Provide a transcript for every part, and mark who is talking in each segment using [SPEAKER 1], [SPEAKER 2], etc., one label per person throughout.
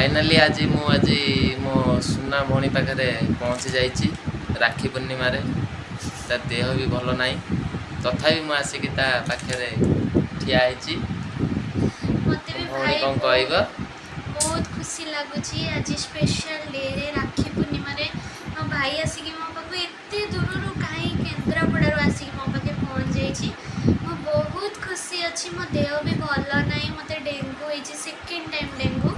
[SPEAKER 1] Finally आज मो सुना भौणी पाखे पहुँची जाइए राखी पूर्णिम ता देह भी भल ना तथापि मुझे आसिक पाखे ठिया भौणी कौन कह
[SPEAKER 2] बहुत खुशी लगुच आज स्पेशल डे रे राखी पूर्णिम मो भाई आसिक मो पाक एत दूर कहीं केन्द्रापड़ा आसिक मो पाखे पहुँच जाइए बहुत खुशी अच्छी मो देह भी भल ना मत डेंगू होती सेकेंड टाइम डेंगू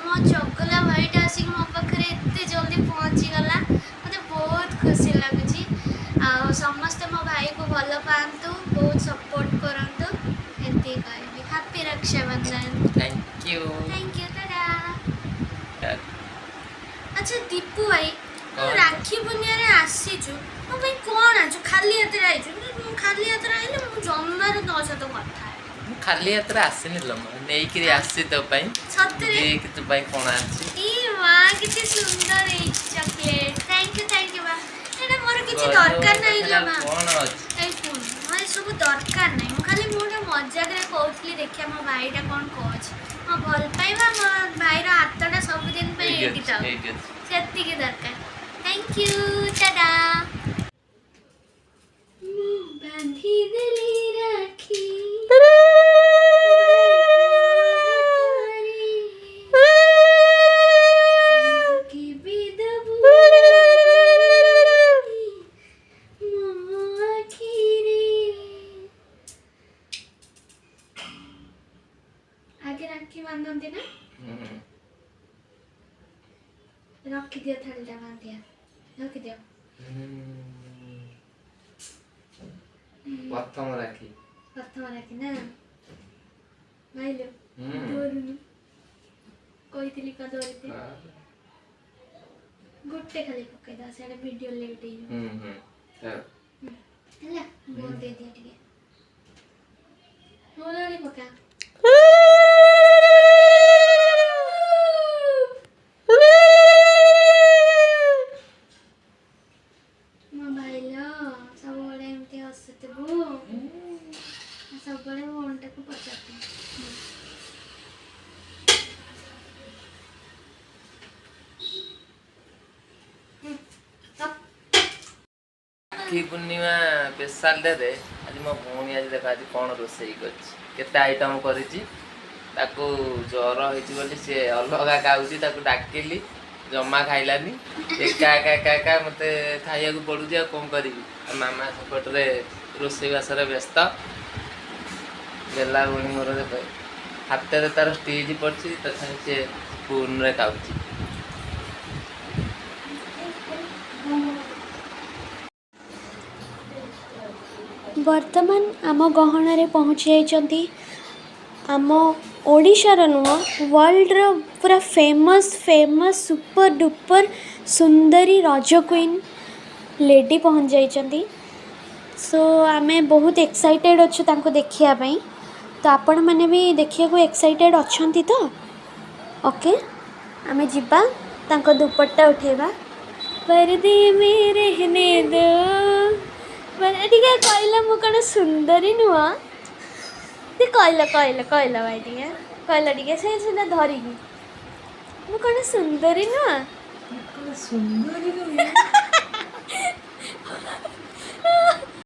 [SPEAKER 2] मो चगला भाईटा आसिक मो पाखे एत जल्दी पहुँची गला मत बहुत खुशी लगुच समस्ते मो भाई को भल पातु बहुत सपोर्ट करतु एति कहबी happy Raksha Bandhan
[SPEAKER 1] thank you
[SPEAKER 2] tata. अच्छा दीपू भाई राखी पूर्णिम आसीचु मो भाई कौन आछु खाली हाथ आइछु खाली हाथ आइले मु जम्मार तो सहित कथा
[SPEAKER 1] खाली हाथ आसनी नहीं आसी तो
[SPEAKER 2] सतरे
[SPEAKER 1] तो कौन आसी
[SPEAKER 2] ई वाह कितनी सुंदर है चॉकलेट थैंक यू बा एटा मोर किछि दरकार नहीं लो मां
[SPEAKER 1] कौन
[SPEAKER 2] ए सुन मोर सब दरकार नहीं मु खाली मोटा मजाक रे कहतली देखिया मो भाईटा कौन कहछ मो भल पाइबा मो भाई रो हाथटा सब दिन पे एडी था सेत्ती के दरकार थैंक यू टाटा बांधी देली राखी राखी बांधती ना रखी दिया थाली बांधिया रखी दिया
[SPEAKER 1] प्रथम राखी
[SPEAKER 2] ना भाईलो धरुनु कहितली का धरते गोटे खाली पके दा सेडे वीडियो लेट हे हला बोल दे दिया ठीक है होलानी पका
[SPEAKER 1] राखी पूर्णिमा स्पेशल डे रे आज मो भौणी आज देखा आज कौन रोसई करते आइटम कर ज्वर होती सी अलग खाऊँ डाकिली जमा खाइलानी एका एका एका एका मत खाया पड़ू कौन करी मामा सेपटे रोसईबास व्यस्त बेला भौणी मोर हाथ में तार स्टीज पड़ी तथा सी स्पून रे खाऊँ
[SPEAKER 2] वर्तमान आम गहन पहुँची जाइए आम ओडिशार नुह वर्ल्ड रो पूरा फेमस सुपर डुपर सुंदरी रज क्वीन लेडी पहुँच जाइए सो आमे बहुत एक्साइटेड अच्छु तांको देखिया पई तो आपण मैंने भी देखिया एक्साइटेड अच्छंती तो ओके आमे जिबा तांको दुपट्टा उठेबा पर्दे में रहने दो टे कहला मु कौन सुंदरी नुह कहला भाई टे कहला टे से धरिकी मु कौन सुंदरी नुह